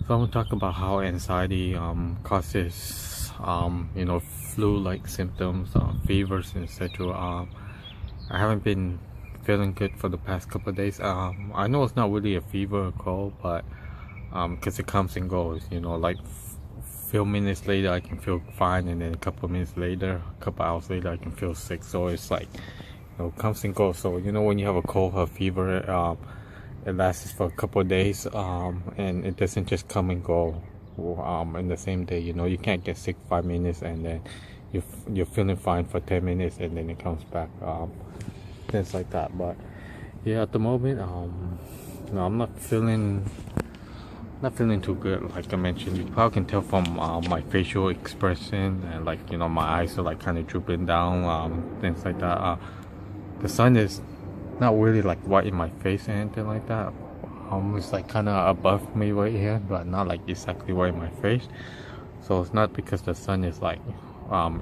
So I want to talk about how anxiety causes flu-like symptoms, fevers, etc. I haven't been feeling good for the past couple of days. I know it's not really a fever or cold, but because it comes and goes. Like few minutes later I can feel fine, and then a couple of minutes later, a couple hours later, I can feel sick. So it's like comes and goes. So when you have a cold or fever, it lasts for a couple of days, and it doesn't just come and go in the same day. You can't get sick 5 minutes and then you're feeling fine for 10 minutes and then it comes back, things like that. But yeah, at the moment, I'm not feeling too good. Like I mentioned, you probably can tell from my facial expression, and like my eyes are like kind of drooping down, things like that. The sun is not really like right in my face or anything like that. It's like kind of above me right here, but not like exactly right in my face. So it's not because the sun is like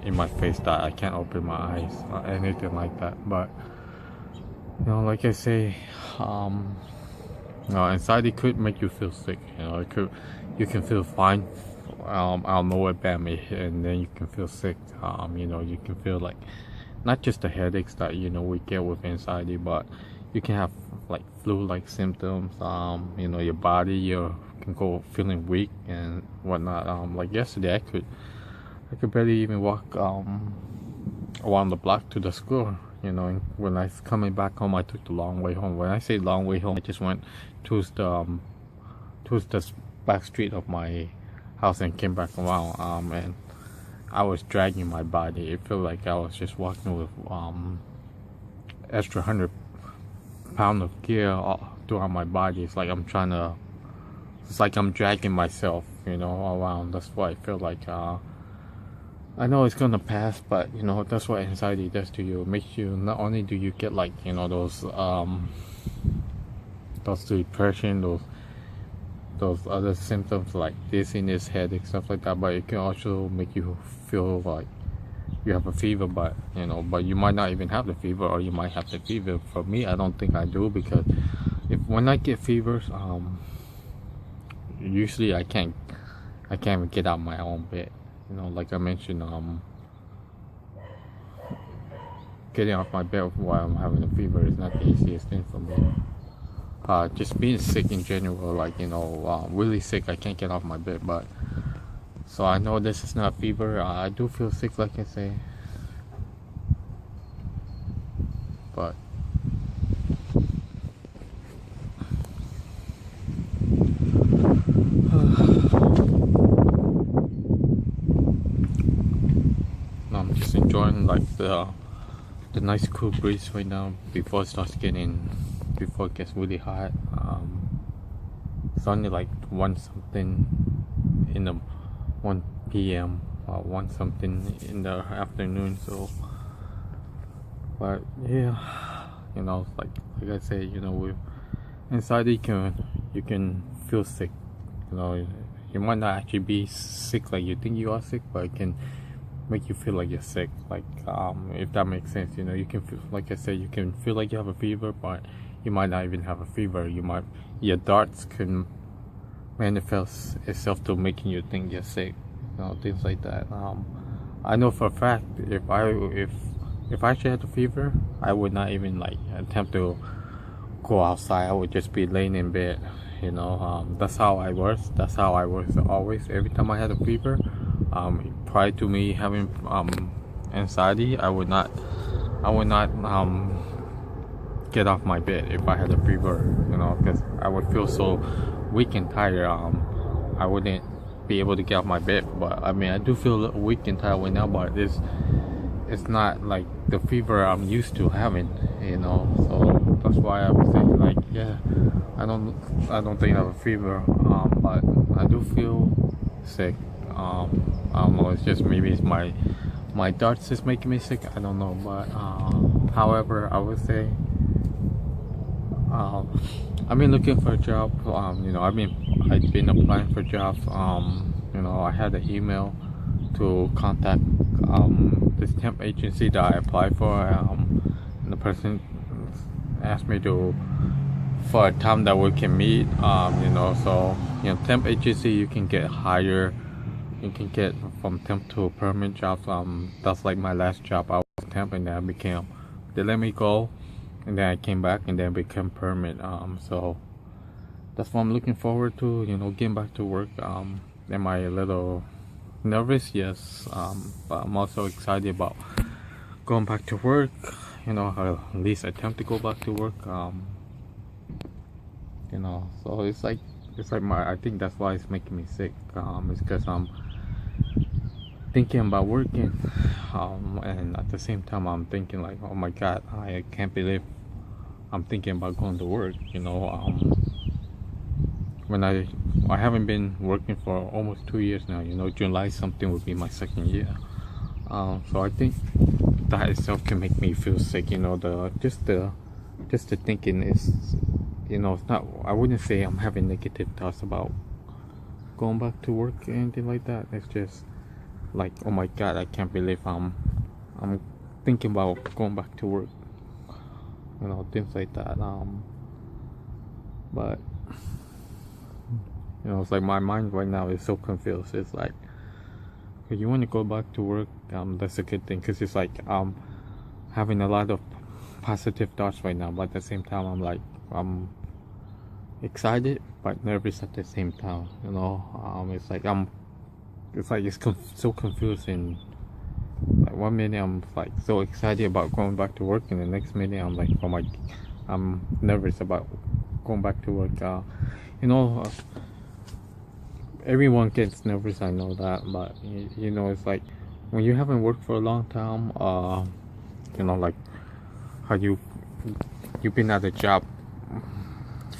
in my face that I can't open my eyes or anything like that. But like I say, anxiety could make you feel sick. You can feel fine out of nowhere, bam, and then you can feel sick. You can feel like not just the headaches that we get with anxiety, but you can have like flu-like symptoms. Your body, you can go feeling weak and whatnot. Like yesterday, I could barely even walk around the block to the school. And when I was coming back home, I took the long way home. When I say long way home, I just went towards the back street of my house and came back around. And I was dragging my body. It felt like I was just walking with extra 100 pounds of gear throughout my body. It's like I'm dragging myself, around. That's what I feel like. I know it's gonna pass, but that's what anxiety does to you. It makes you, not only do you get like those depression, those other symptoms like dizziness, headache, stuff like that, but it can also make you feel like you have a fever, but you might not even have the fever, or you might have the fever. For me, I don't think I do, because when I get fevers, usually I can't even get out of my own bed. Like I mentioned, getting off my bed while I'm having a fever is not the easiest thing for me. Just being sick in general, like really sick, I can't get off my bed. But so I know this is not fever. I do feel sick, like I say, but I'm just enjoying like the nice cool breeze right now before it gets really hot. It's only like 1 something in the 1 p.m. or 1 something in the afternoon. So, but yeah, like I say, with anxiety, you can feel sick. You might not actually be sick like you think you are sick, but it can make you feel like you're sick. Like if that makes sense. You can feel, like I said, you can feel like you have a fever, but you might not even have a fever. Your darts can manifest itself to making you think you're sick, things like that. I know for a fact, if I actually had a fever, I would not even like attempt to go outside. I would just be laying in bed. That's how I was always. Every time I had a fever, prior to me having anxiety, I would not get off my bed if I had a fever, because I would feel so weak and tired. I wouldn't be able to get off my bed. But I mean, I do feel weak and tired right now, but it's not like the fever I'm used to having, so that's why I would say, like, yeah, I don't think I have a fever, but I do feel sick. I don't know, it's just, maybe it's my darts is making me sick, I don't know. But however, I would say I've been looking for a job. I've been applying for jobs. I had an email to contact this temp agency that I applied for, and the person asked me to for a time that we can meet. So temp agency you can get higher. You can get from temp to permanent jobs. That's like my last job. I was temp and then I became. They let me go, and then I came back and then became permanent. So that's what I'm looking forward to. Getting back to work. Am I a little nervous? Yes. But I'm also excited about going back to work. At least attempt to go back to work. So it's like I think that's why it's making me sick. It's because I'm thinking about working, and at the same time I'm thinking like, oh my god, I can't believe I'm thinking about going to work. When I haven't been working for almost 2 years now. July something would be my second year. So I think that itself can make me feel sick. Just the thinking is, it's not. I wouldn't say I'm having negative thoughts about going back to work or anything like that. It's just like, oh my god, I can't believe I'm thinking about going back to work. Things like that. But it's like my mind right now is so confused. It's like, if you want to go back to work, that's a good thing, because it's like having a lot of positive thoughts right now, but at the same time I'm excited but nervous at the same time. It's so confusing. Like 1 minute I'm like so excited about going back to work, and the next minute I'm like, oh my, I'm nervous about going back to work. Everyone gets nervous, I know that, but it's like when you haven't worked for a long time, like how you've been at a job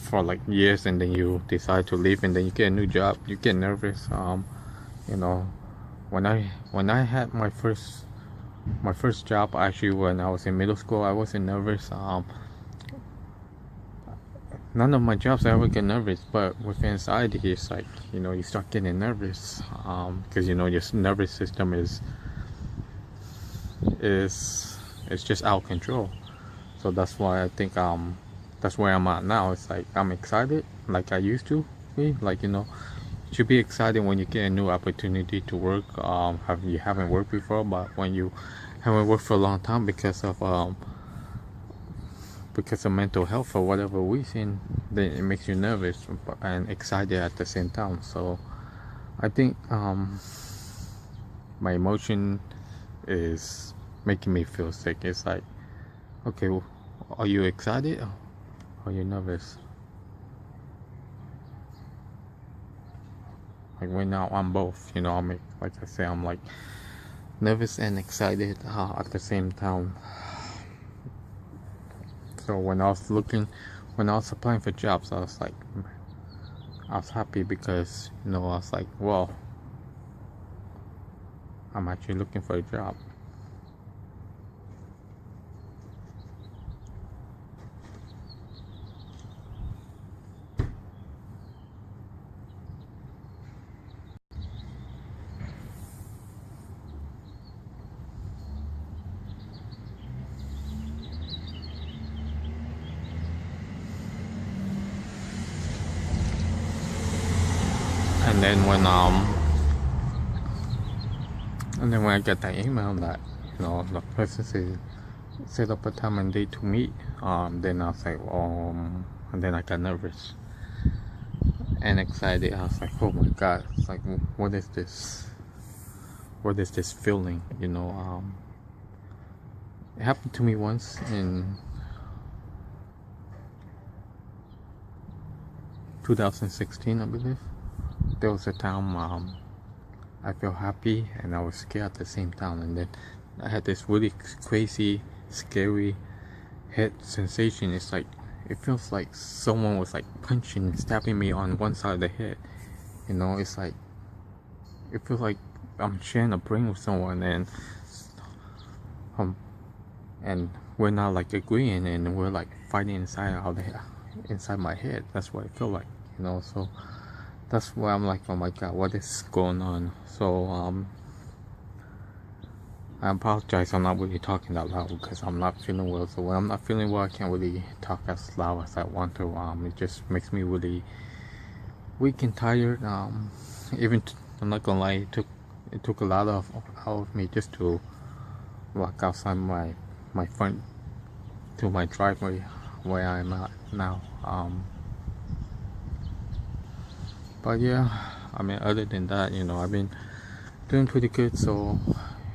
for like years, and then you decide to leave, and then you get a new job, you get nervous. When I had my first job, actually when I was in middle school, I wasn't nervous. None of my jobs I ever get nervous, but with anxiety it's like, you start getting nervous, because your nervous system is just out of control. So that's why I think that's where I'm at now. It's like I'm excited like I used to be. Like, you should be excited when you get a new opportunity to work. You haven't worked before, but when you haven't worked for a long time because of mental health for whatever reason, then it makes you nervous and excited at the same time. So I think my emotion is making me feel sick. It's like, okay, well, are you excited or are you nervous? Like right now I'm both. Like I say, I'm like nervous and excited at the same time. So when I was applying for jobs, I was happy because, I was like, well, I'm actually looking for a job. And then when I get that email that the person set up a time and date to meet, then I was like, and then I got nervous and excited. I was like, oh my god, it's like, what is this feeling? It happened to me once in 2016, I believe. There was a time I felt happy and I was scared at the same time, and then I had this really crazy, scary head sensation. It's like, it feels like someone was like punching, stabbing me on one side of the head. It's like, it feels like I'm sharing a brain with someone, and we're not like agreeing, and we're like fighting inside my head. That's what I feel like, so that's why I'm like, oh my god, what is going on? So I apologize, I'm not really talking that loud because I'm not feeling well. So when I'm not feeling well, I can't really talk as loud as I want to. It just makes me really weak and tired. Even I'm not gonna lie, it took a lot out of me just to walk outside my front to my driveway where I'm at now. But yeah, I mean, other than that, I've been doing pretty good. So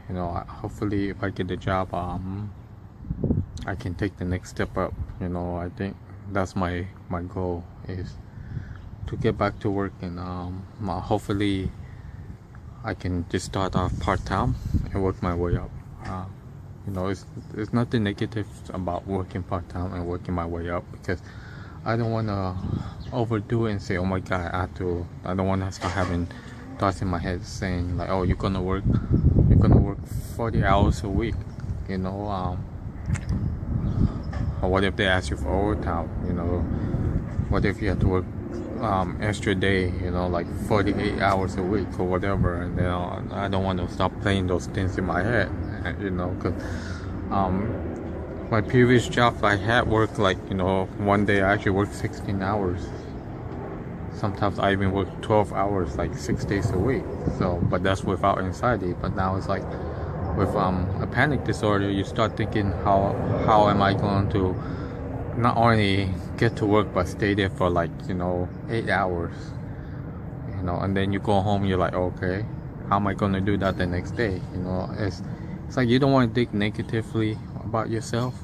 hopefully if I get the job, I can take the next step up. I think that's my goal, is to get back to work, and hopefully I can just start off part-time and work my way up. It's nothing negative about working part-time and working my way up, because I don't want to overdo it and say, oh my god, I don't want to start having thoughts in my head saying like, oh, you're gonna work 40 hours a week, or what if they ask you for overtime, what if you have to work extra day, like 48 hours a week or whatever. And I don't want to stop playing those things in my head, because my previous job, I had worked like, one day I actually worked 16 hours. Sometimes I even work 12 hours, like 6 days a week. So, but that's without anxiety. But now it's like, with a panic disorder, you start thinking, how am I going to not only get to work but stay there for like 8 hours, and then you go home, you're like, okay, how am I going to do that the next day? It's like you don't want to think negatively about yourself,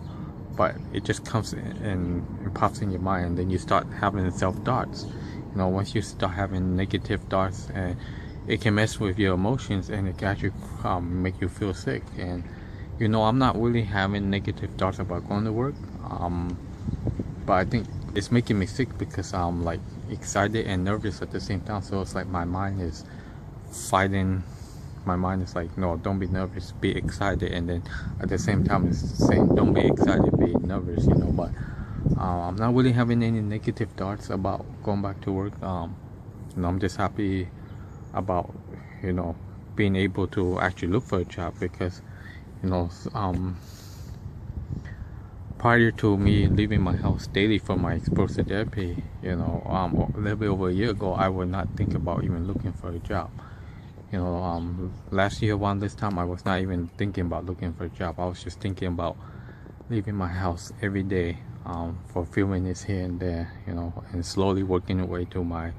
but it just comes in and pops in your mind, and then you start having self-thoughts. Once you start having negative thoughts, and it can mess with your emotions, and it can actually make you feel sick. And I'm not really having negative thoughts about going to work, but I think it's making me sick because I'm like excited and nervous at the same time. So it's like my mind is fighting. My mind is like, no, don't be nervous, be excited. And then at the same time it's saying, don't be excited, be nervous. But I'm not really having any negative thoughts about going back to work. I'm just happy about being able to actually look for a job, because prior to me leaving my house daily for my exposure therapy, a little bit over a year ago, I would not think about even looking for a job. Last year around this time, I was not even thinking about looking for a job. I was just thinking about leaving my house every day for a few minutes here and there, and slowly working the way to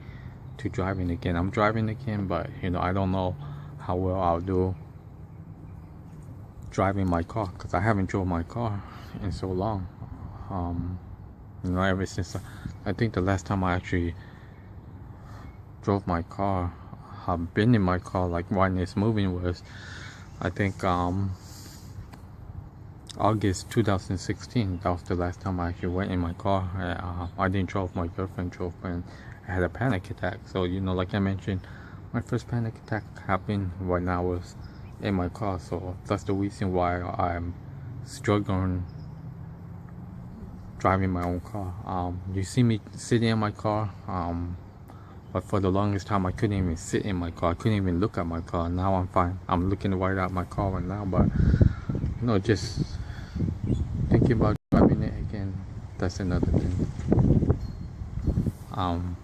driving again. I'm driving again, but I don't know how well I'll do driving my car, because I haven't drove my car in so long. Ever since I think the last time I actually drove my car, I've been in my car like when it's moving, was I think August 2016. That was the last time I actually went in my car. I didn't drive, my girlfriend drove, and I had a panic attack. So like I mentioned, my first panic attack happened when I was in my car. So that's the reason why I'm struggling driving my own car. You see me sitting in my car, but for the longest time I couldn't even sit in my car. I couldn't even look at my car. Now I'm fine. I'm looking right at my car right now, but just thinking about driving it again, that's another thing.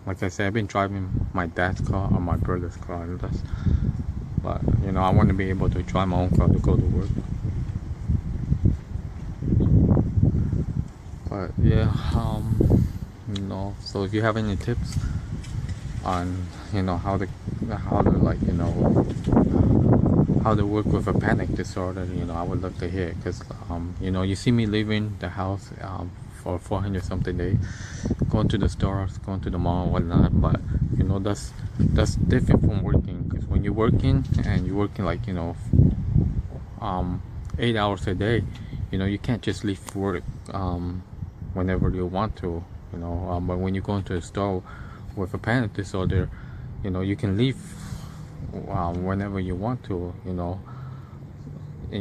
Like I said, I've been driving my dad's car or my brother's car, but I want to be able to drive my own car to go to work. But yeah, so if you have any tips on how to like how to work with a panic disorder, I would love to hear it, because you see me leaving the house for 400 something days, going to the stores, going to the mall and whatnot. But that's different from working, because when you're working and you're working like 8 hours a day, you can't just leave work whenever you want to, but when you go into a store with a panic disorder, you can leave whenever you want to, and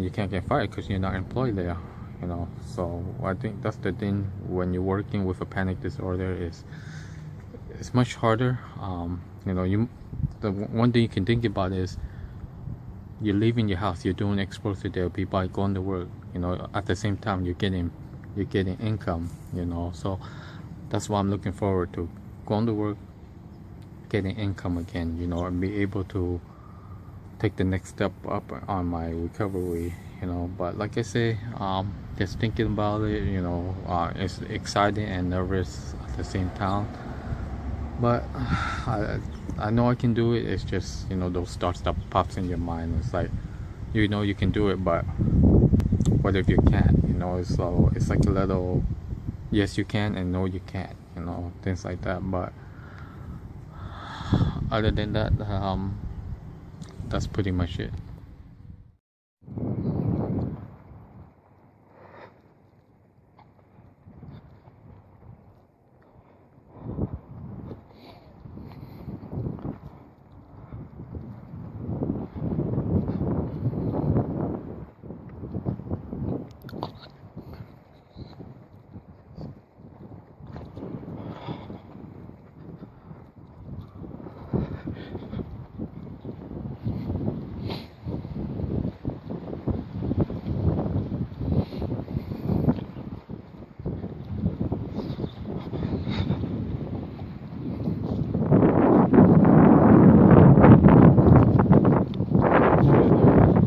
you can't get fired because you're not employed there. So I think that's the thing when you're working with a panic disorder, is it's much harder. The one thing you can think about is you're leaving your house, you're doing exposure therapy by going to work, at the same time you're getting income, so that's why I'm looking forward to going to work, getting income again, and be able to take the next step up on my recovery, but like I say, just thinking about it, it's exciting and nervous at the same time, but I know I can do it. It's just, those thoughts that pops in your mind. It's like, you can do it, but what if you can't? It's like a little yes you can and no you can't, things like that. But other than that, that's pretty much it.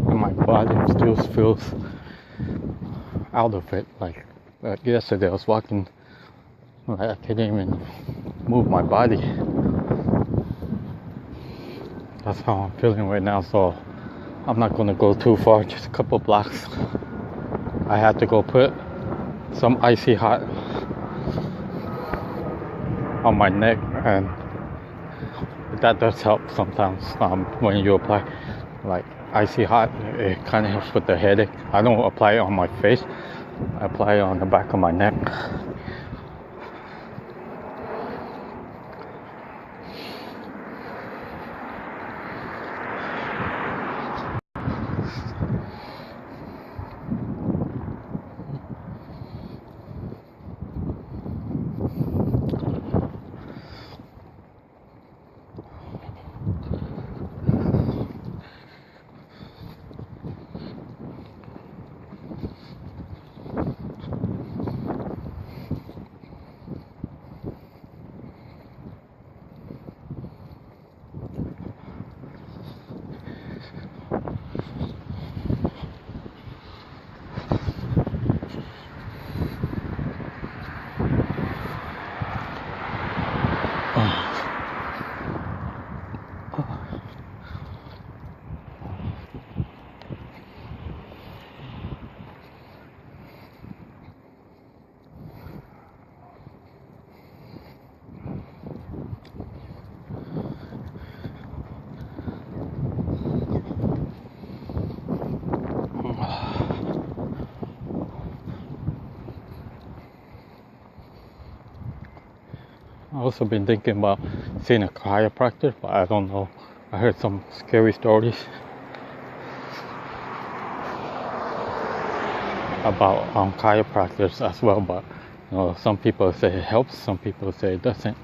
And my body still feels out of it. Like yesterday I was walking, like, I couldn't even move my body. That's how I'm feeling right now, so I'm not gonna go too far, just a couple blocks. I had to go put some icy hot on my neck, and that does help sometimes. When you apply like icy hot, it kind of helps with the headache. I don't apply it on my face, I apply it on the back of my neck. I also been thinking about seeing a chiropractor, but I don't know. I heard some scary stories about chiropractors as well, but some people say it helps, some people say it doesn't.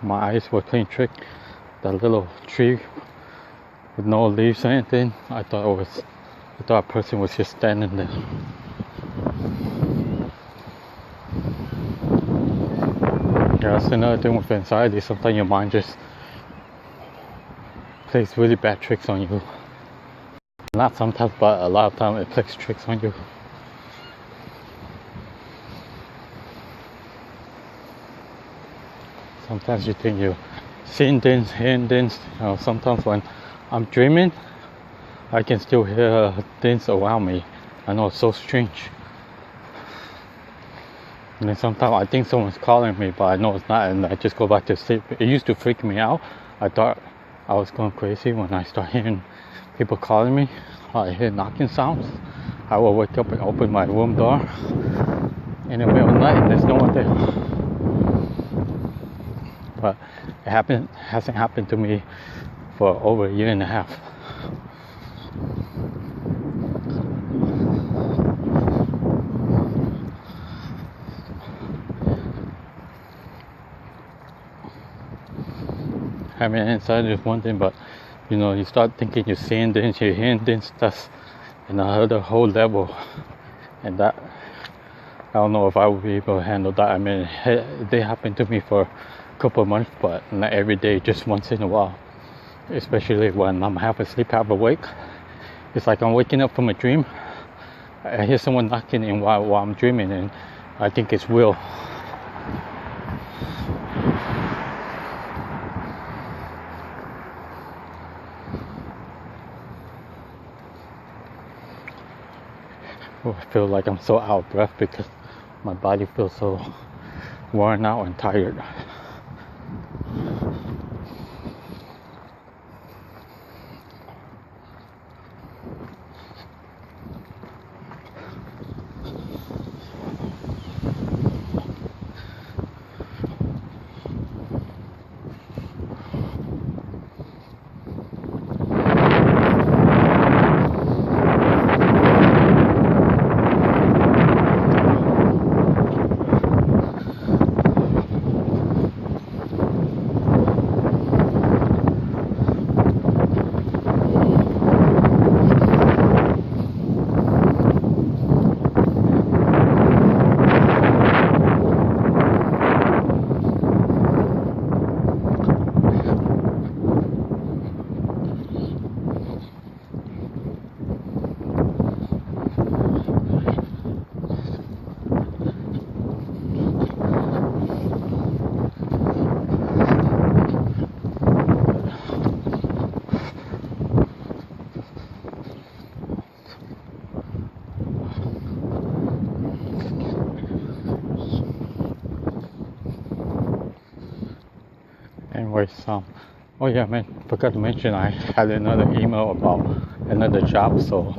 My eyes were playing trick. That little tree with no leaves or anything. I thought a person was just standing there. Yeah, that's another thing with anxiety. Sometimes your mind just plays really bad tricks on you. Not sometimes, but a lot of times it plays tricks on you. Sometimes you think you're seeing things, hearing things. You know, sometimes when I'm dreaming, I can still hear things around me. I know it's so strange. And then sometimes I think someone's calling me, but I know it's not, and I just go back to sleep. It used to freak me out. I thought I was going crazy when I started hearing people calling me. I hear knocking sounds. I will wake up and open my room door in the middle of the night, and there's no one there. But it hasn't happened to me for over a year and a half. Having anxiety is one thing, but you know, you start thinking you're seeing things, you're hearing things, that's another whole level. And that, I don't know if I would be able to handle that. I mean, they happened to me for a couple of months, but not every day, just once in a while. Especially when I'm half asleep, half awake. It's like I'm waking up from a dream. I hear someone knocking in while I'm dreaming, and I think it's real. I feel like I'm so out of breath because my body feels so worn out and tired. Anyways, oh yeah, man, forgot to mention I had another email about another job, so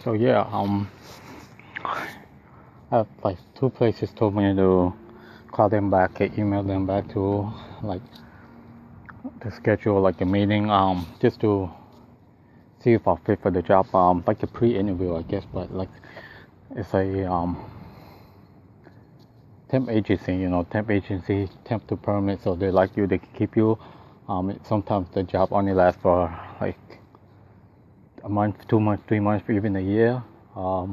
So yeah, I have like two places told me to call them back, email them back to like to schedule like a meeting, just to see if I'll fit for the job, like a pre-interview, I guess, but like it's a temp agency, temp to permanent, so they like you, they can keep you. Sometimes the job only lasts for like a month, 2 months, 3 months, even a year, a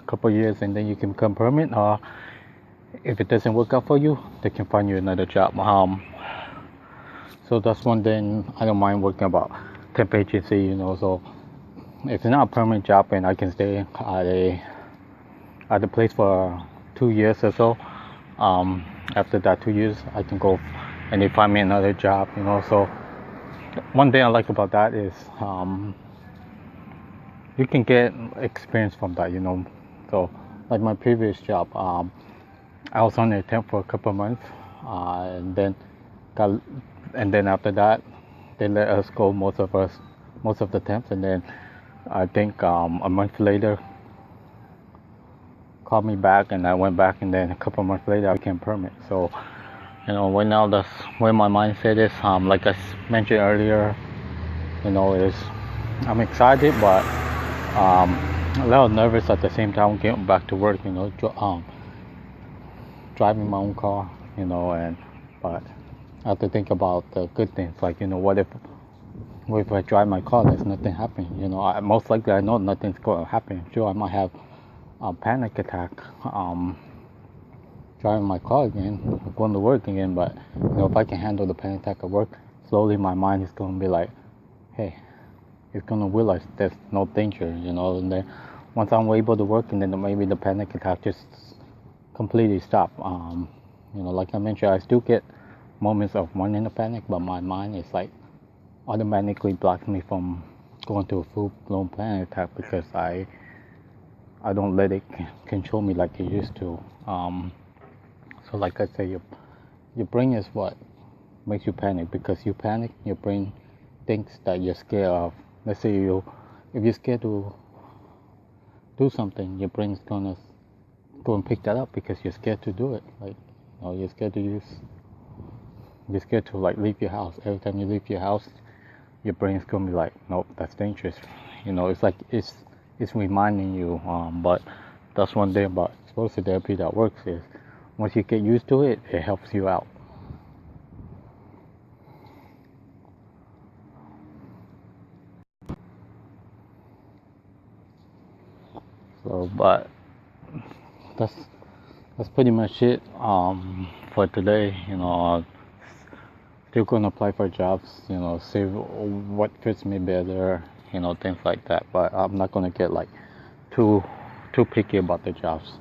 couple of years, and then you can become permanent. Or if it doesn't work out for you, they can find you another job. So that's one thing I don't mind working about temp agency, So if it's not a permanent job and I can stay at the place for 2 years or so, after that 2 years I can go and they find me another job, So one thing I like about that is you can get experience from that, So like my previous job, I was on a temp for a couple of months, and then after that they let us go, most of the temps, and then I think a month later called me back and I went back, and then a couple of months later I became permanent. So right now that's where my mindset is. Like I mentioned earlier, is I'm excited, but a little nervous at the same time getting back to work, driving my own car, but I have to think about the good things, like, what if I drive my car, there's nothing happening, most likely I know nothing's going to happen. Sure, I might have a panic attack driving my car again, going to work again, but, if I can handle the panic attack at work, slowly my mind is going to be like, hey, it's going to realize there's no danger, and then once I'm able to work, and then maybe the panic attack just completely stop. Like I mentioned, I still get moments of wanting to panic, but my mind is like automatically blocks me from going to a full-blown panic attack because I don't let it control me like it used to. So like I say, your brain is what makes you panic, because you panic, your brain thinks that you're scared of. Let's say if you're scared to do something, your brain's gonna go and pick that up because you're scared to do it. Like, you're scared to like leave your house. Every time you leave your house, your brain's gonna be like, nope, that's dangerous. It's like it's reminding you. But that's one thing about exposure therapy that works is once you get used to it, it helps you out. So, but that's pretty much it for today. Still gonna apply for jobs, see what fits me better, things like that. But I'm not gonna get like too picky about the jobs.